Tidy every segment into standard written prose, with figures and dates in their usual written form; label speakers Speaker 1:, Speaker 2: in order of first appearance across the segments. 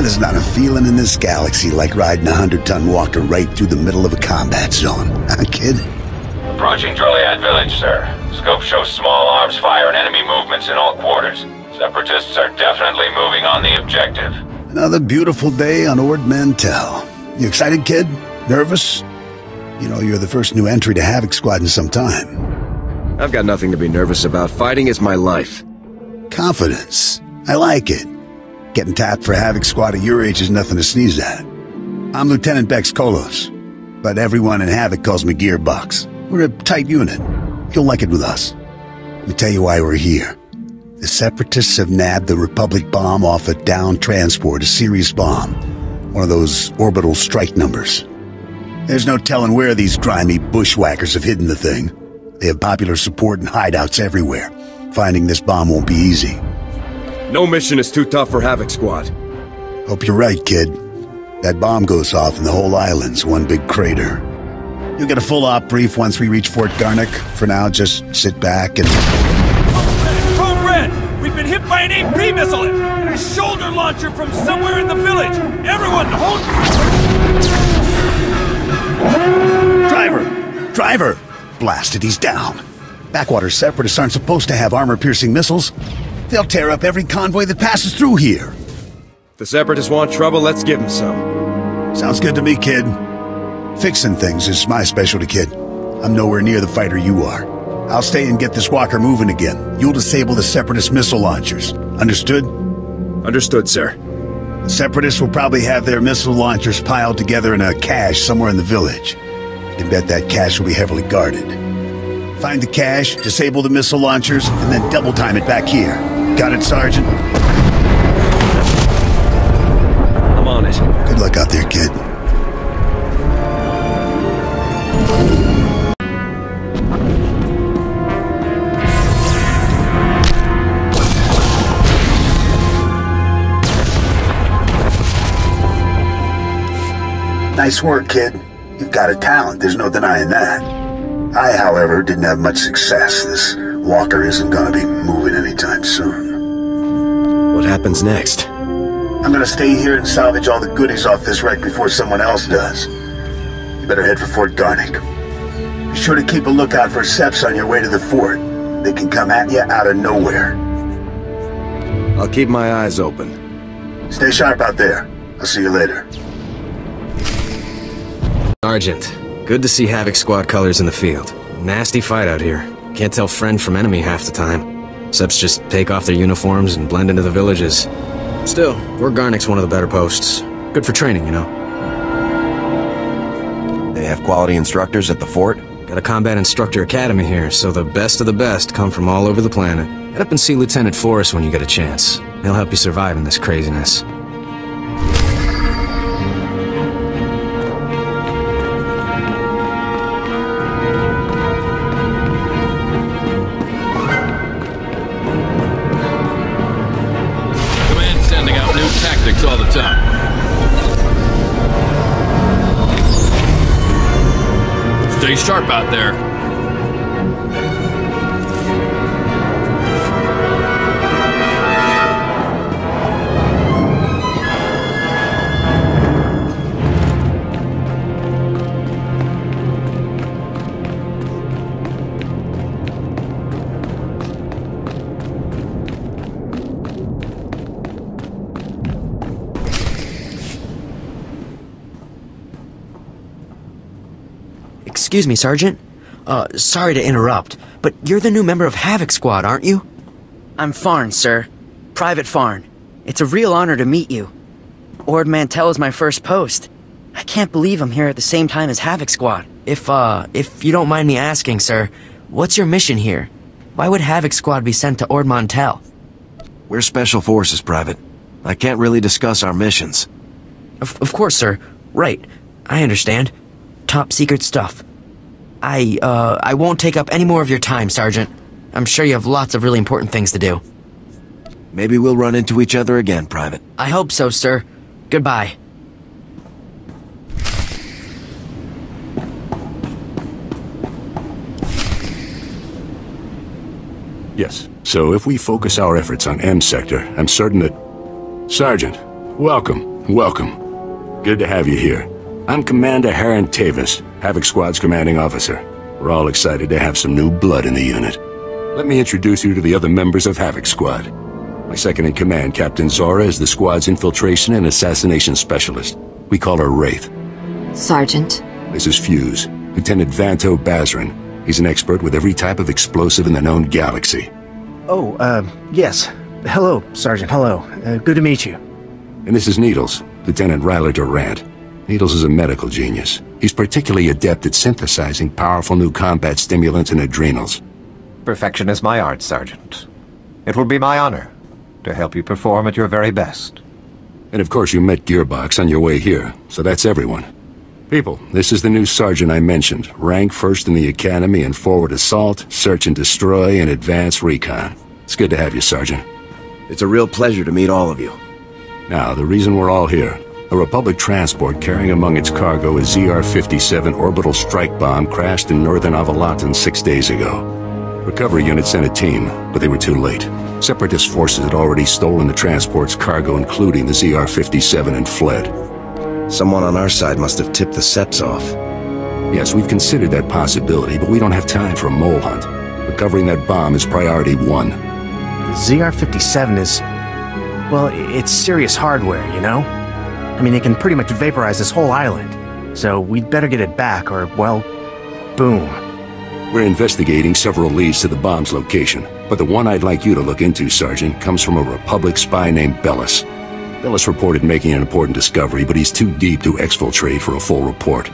Speaker 1: There's not a feeling in this galaxy like riding a 100-ton walker right through the middle of a combat zone. Huh, kid?
Speaker 2: Approaching Droliad village, sir. Scope shows small arms fire and enemy movements in all quarters. Separatists are definitely moving on the objective.
Speaker 1: Another beautiful day on Ord Mantell. You excited, kid? Nervous? You know, you're the first new entry to Havoc Squad in some time.
Speaker 3: I've got nothing to be nervous about. Fighting is my life.
Speaker 1: Confidence. I like it. Getting tapped for Havoc Squad at your age is nothing to sneeze at. I'm Lieutenant Bex Kolos, but everyone in Havoc calls me Gearbox. We're a tight unit. You'll like it with us. Let me tell you why we're here. The Separatists have nabbed the Republic bomb off a downed transport, a Sirius bomb. One of those orbital strike numbers. There's no telling where these grimy bushwhackers have hidden the thing. They have popular support and hideouts everywhere. Finding this bomb won't be easy.
Speaker 3: No mission is too tough for Havoc Squad.
Speaker 1: Hope you're right, kid. That bomb goes off and the whole island's one big crater. You'll get a full op brief once we reach Fort Garnick. For now, just sit back and...
Speaker 4: Code Red! We've been hit by an AP missile and a shoulder launcher from somewhere in the village! Everyone, hold...
Speaker 1: Driver! Blasted, he's down. Backwater Separatists aren't supposed to have armor-piercing missiles. They'll tear up every convoy that passes through here.
Speaker 3: If the Separatists want trouble, let's give them some.
Speaker 1: Sounds good to me, kid. Fixing things is my specialty, kid. I'm nowhere near the fighter you are. I'll stay and get this walker moving again. You'll disable the Separatist missile launchers. Understood?
Speaker 3: Understood, sir.
Speaker 1: The Separatists will probably have their missile launchers piled together in a cache somewhere in the village. You can bet that cache will be heavily guarded. Find the cache, disable the missile launchers, and then double time it back here. Got it, Sergeant?
Speaker 3: I'm on it.
Speaker 1: Good luck out there, kid. Nice work, kid. You've got a talent, there's no denying that. I, however, didn't have much success. This walker isn't gonna be moving anytime soon.
Speaker 3: What happens next?
Speaker 1: I'm gonna stay here and salvage all the goodies off this wreck before someone else does. You better head for Fort Garnick. Be sure to keep a lookout for Seps on your way to the fort. They can come at you out of nowhere.
Speaker 3: I'll keep my eyes open.
Speaker 1: Stay sharp out there. I'll see you later.
Speaker 5: Sergeant, good to see Havoc Squad colors in the field. Nasty fight out here. Can't tell friend from enemy half the time. Seps just take off their uniforms and blend into the villages. Still, Fort Garnick's one of the better posts. Good for training, you know.
Speaker 6: They have quality instructors at the fort?
Speaker 5: Got a combat instructor academy here, so the best of the best come from all over the planet. Head up and see Lieutenant Forrest when you get a chance. He'll help you survive in this craziness.
Speaker 4: All the time. Stay sharp out there.
Speaker 7: Excuse me, Sergeant. Sorry to interrupt, but you're the new member of Havoc Squad, aren't you? I'm Farn, sir. Private Farn. It's a real honor to meet you. Ord Mantell is my first post. I can't believe I'm here at the same time as Havoc Squad. If you don't mind me asking, sir, what's your mission here? Why would Havoc Squad be sent to Ord Mantell?
Speaker 6: We're Special Forces, Private. I can't really discuss our missions.
Speaker 7: Of course, sir. Right. I understand. Top secret stuff. I won't take up any more of your time, Sergeant. I'm sure you have lots of really important things to do.
Speaker 6: Maybe we'll run into each other again, Private.
Speaker 7: I hope so, sir. Goodbye.
Speaker 8: Yes. So if we focus our efforts on M Sector, I'm certain that... Sergeant, welcome. welcome. Good to have you here. I'm Commander Harren Tavis, Havoc Squad's commanding officer. We're all excited to have some new blood in the unit. Let me introduce you to the other members of Havoc Squad. My second-in-command, Captain Zora, is the squad's infiltration and assassination specialist. We call her Wraith.
Speaker 9: Sergeant.
Speaker 8: This is Fuse, Lieutenant Vanto Bazrin. He's an expert with every type of explosive in the known galaxy.
Speaker 10: Oh, yes. Hello, Sergeant, hello. Good to meet you.
Speaker 8: And this is Needles, Lieutenant Ryler Durant. Needles is a medical genius. He's particularly adept at synthesizing powerful new combat stimulants and adrenals.
Speaker 11: Perfection is my art, Sergeant. It will be my honor to help you perform at your very best.
Speaker 8: And of course you met Gearbox on your way here, so that's everyone. People, this is the new sergeant I mentioned. Rank first in the Academy in forward assault, search and destroy, and advanced recon. It's good to have you, Sergeant.
Speaker 6: It's a real pleasure to meet all of you.
Speaker 8: Now, the reason we're all here. A Republic transport carrying among its cargo a ZR-57 orbital strike bomb crashed in northern Avalatan 6 days ago. Recovery unit sent a team, but they were too late. Separatist forces had already stolen the transport's cargo, including the ZR-57, and fled.
Speaker 6: Someone on our side must have tipped the Seps off.
Speaker 8: Yes, we've considered that possibility, but we don't have time for a mole hunt. Recovering that bomb is priority 1.
Speaker 10: The ZR-57 is... well, it's serious hardware, you know? I mean, it can pretty much vaporize this whole island. So we'd better get it back, or, well, boom.
Speaker 8: We're investigating several leads to the bomb's location, but the one I'd like you to look into, Sergeant, comes from a Republic spy named Bellis. Bellis reported making an important discovery, but he's too deep to exfiltrate for a full report.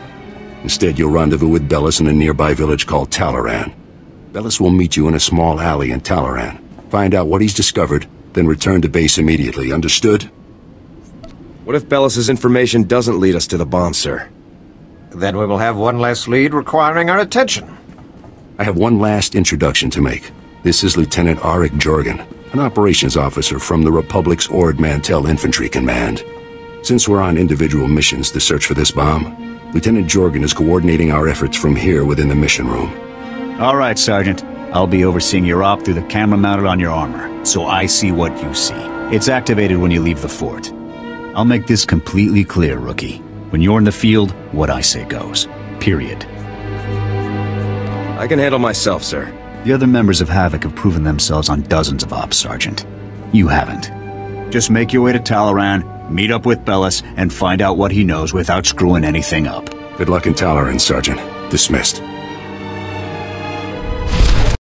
Speaker 8: Instead, you'll rendezvous with Bellis in a nearby village called Talaran. Bellis will meet you in a small alley in Talaran. Find out what he's discovered, then return to base immediately. Understood?
Speaker 3: What if Bellis's information doesn't lead us to the bomb, sir?
Speaker 11: Then we will have one less lead requiring our attention.
Speaker 8: I have one last introduction to make. This is Lieutenant Arik Jorgen, an operations officer from the Republic's Ord Mantell Infantry Command. Since we're on individual missions to search for this bomb, Lieutenant Jorgen is coordinating our efforts from here within the mission room.
Speaker 12: All right, Sergeant. I'll be overseeing your op through the camera mounted on your armor, so I see what you see. It's activated when you leave the fort. I'll make this completely clear, Rookie. When you're in the field, what I say goes. Period.
Speaker 3: I can handle myself, sir.
Speaker 12: The other members of Havoc have proven themselves on dozens of ops, Sergeant. You haven't. Just make your way to Talaran, meet up with Bellis, and find out what he knows without screwing anything up.
Speaker 8: Good luck in Talaran, Sergeant. Dismissed.